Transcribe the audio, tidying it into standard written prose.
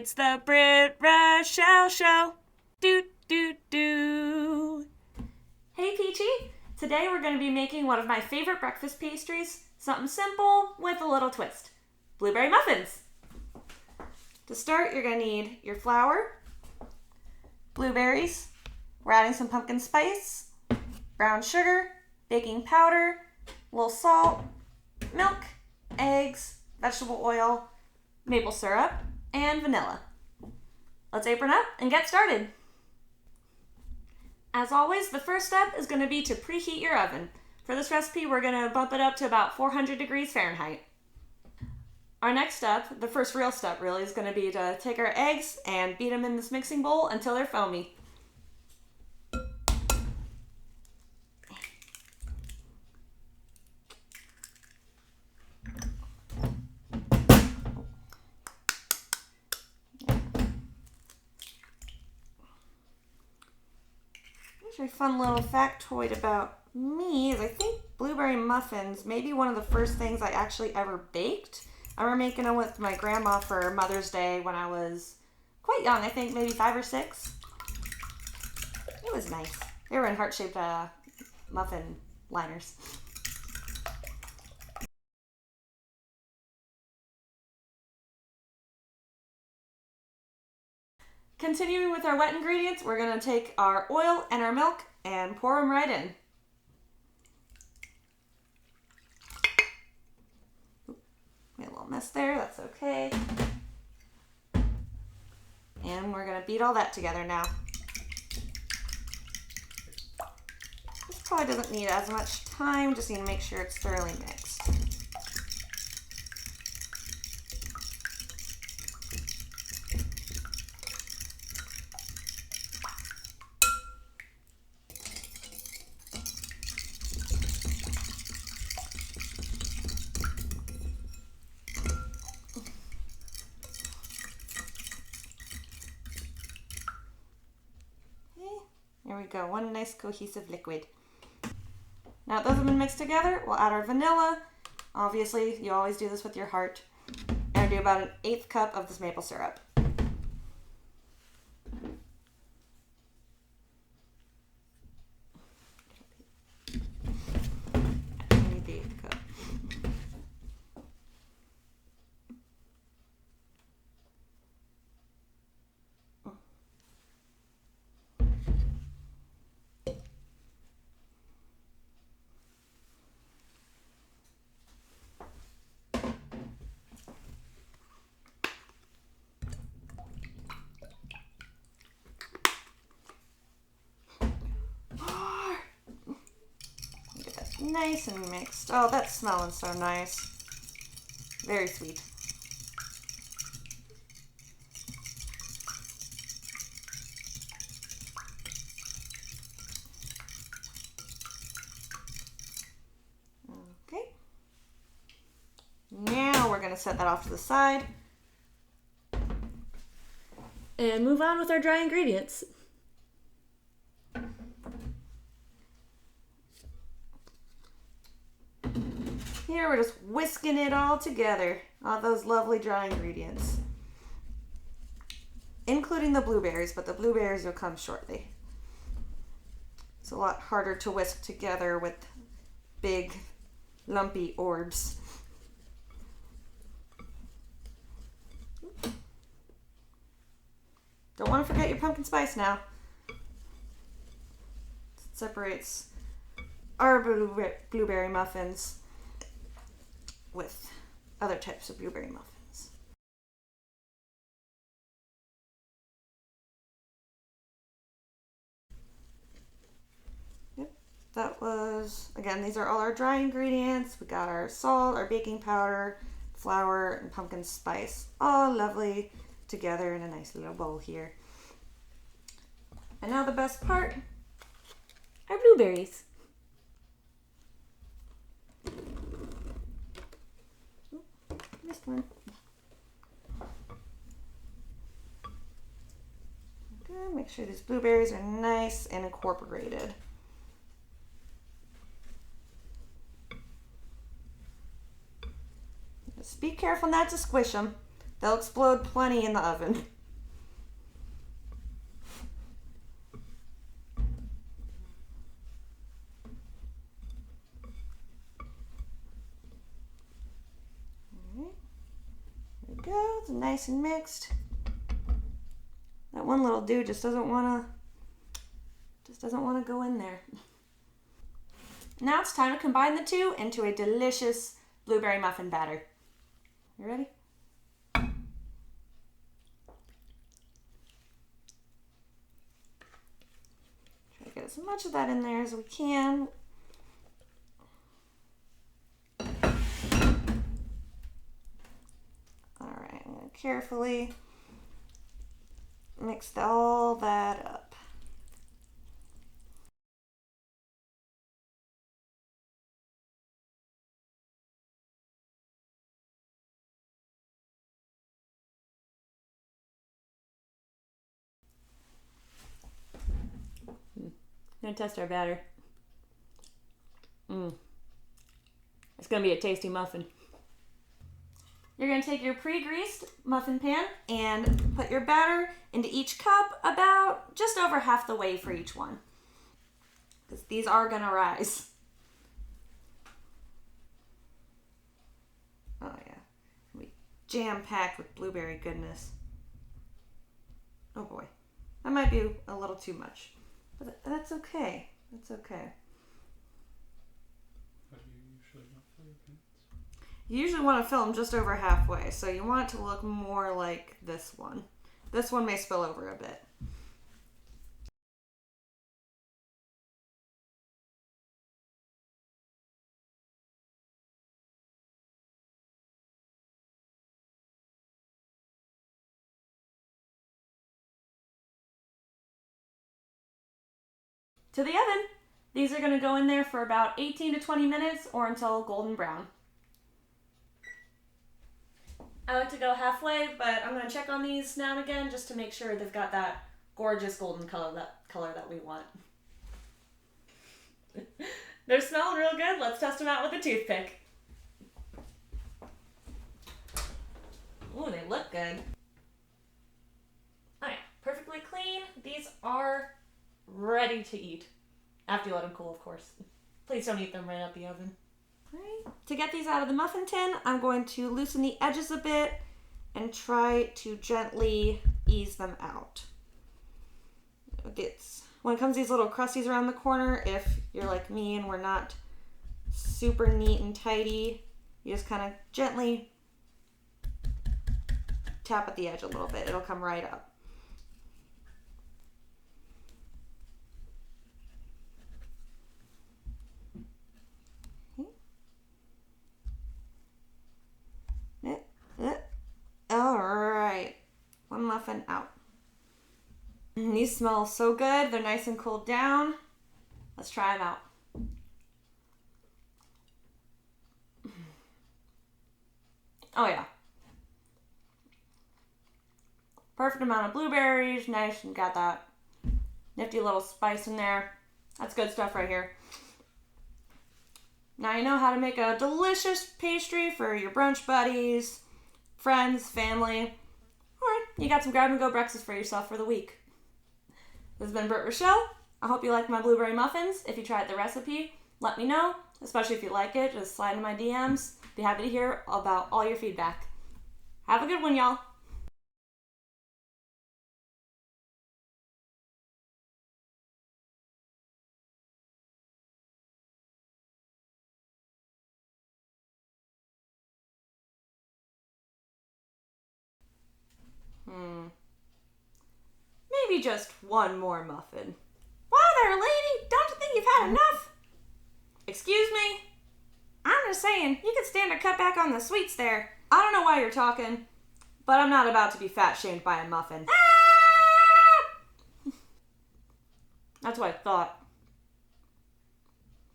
It's the Britt Rochelle Show. Do, do, do. Hey, Peachy. Today we're going to be making one of my favorite breakfast pastries. Something simple with a little twist. Blueberry muffins. To start, you're going to need your flour, blueberries. We're adding some pumpkin spice, brown sugar, baking powder, a little salt, milk, eggs, vegetable oil, maple syrup, and vanilla. Let's apron up and get started. As always, the first step is going to be to preheat your oven. For this recipe, we're going to bump it up to about 400 degrees Fahrenheit. Our next step, the first real step really, is going to be to take our eggs and beat them in this mixing bowl until they're foamy. A fun little factoid about me is I think blueberry muffins may be one of the first things I actually ever baked. I remember making them with my grandma for Mother's Day when I was quite young, I think maybe 5 or 6. It was nice. They were in heart-shaped muffin liners. Continuing with our wet ingredients, we're going to take our oil and our milk and pour them right in. Made a little mess there, that's okay. And we're going to beat all that together now. This probably doesn't need as much time, just need to make sure it's thoroughly mixed. There we go, one nice cohesive liquid. Now that those have been mixed together, we'll add our vanilla. Obviously, you always do this with your heart. And do about an 1/8 cup of this maple syrup. I need the 1/8 cup. Get that nice and mixed. Oh, that's smelling so nice. Very sweet. Okay. Now we're going to set that off to the side and move on with our dry ingredients. Here we're just whisking it all together, all those lovely dry ingredients, including the blueberries, but the blueberries will come shortly. It's a lot harder to whisk together with big lumpy orbs. Don't want to forget your pumpkin spice now. It separates our blueberry muffins with other types of blueberry muffins. Yep, that was, again, these are all our dry ingredients. We got our salt, our baking powder, flour, and pumpkin spice, all lovely together in a nice little bowl here. And now the best part, our blueberries. This one. Okay, make sure these blueberries are nice and incorporated. Just be careful not to squish them. They'll explode plenty in the oven. Alright. There we go. It's nice and mixed. That one little dude just doesn't want to go in there. Now it's time to combine the two into a delicious blueberry muffin batter. You ready? Try to get as much of that in there as we can. Alright, I'm going to carefully mix all that up. I'm gonna test our batter. It's gonna be a tasty muffin. You're gonna take your pre-greased muffin pan and put your batter into each cup about just over half the way for each one, because these are gonna rise. Oh yeah, we jam-packed with blueberry goodness. Oh boy, that might be a little too much. But that's okay. That's okay. How do you usually not fill your pans? You usually want to fill them just over halfway, so you want it to look more like this one. This one may spill over a bit. To the oven. These are going to go in there for about 18 to 20 minutes or until golden brown. I like to go halfway, but I'm going to check on these now and again just to make sure they've got that gorgeous golden color that we want. They're smelling real good. Let's test them out with a toothpick. Ooh, they look good. Alright, perfectly clean. These are ready to eat. After you let them cool, of course. Please don't eat them right out the oven. Right. To get these out of the muffin tin, I'm going to loosen the edges a bit and try to gently ease them out. When it comes to these little crusties around the corner, if you're like me and we're not super neat and tidy, you just kind of gently tap at the edge a little bit. It'll come right up. Alright, one muffin out. These smell so good. They're nice and cooled down. Let's try them out. Oh yeah. Perfect amount of blueberries, nice, and got that nifty little spice in there. That's good stuff right here. Now you know how to make a delicious pastry for your brunch buddies, friends, family, or you got some grab-and-go breakfast for yourself for the week. This has been Britt Rochelle. I hope you liked my blueberry muffins. If you tried the recipe, let me know, especially if you like it. Just slide in my DMs. Be happy to hear about all your feedback. Have a good one, y'all. Maybe just one more muffin. Whoa there, lady! Don't you think you've had enough? Excuse me? I'm just saying, you could stand to cut back on the sweets there. I don't know why you're talking, but I'm not about to be fat-shamed by a muffin. Ah! That's what I thought.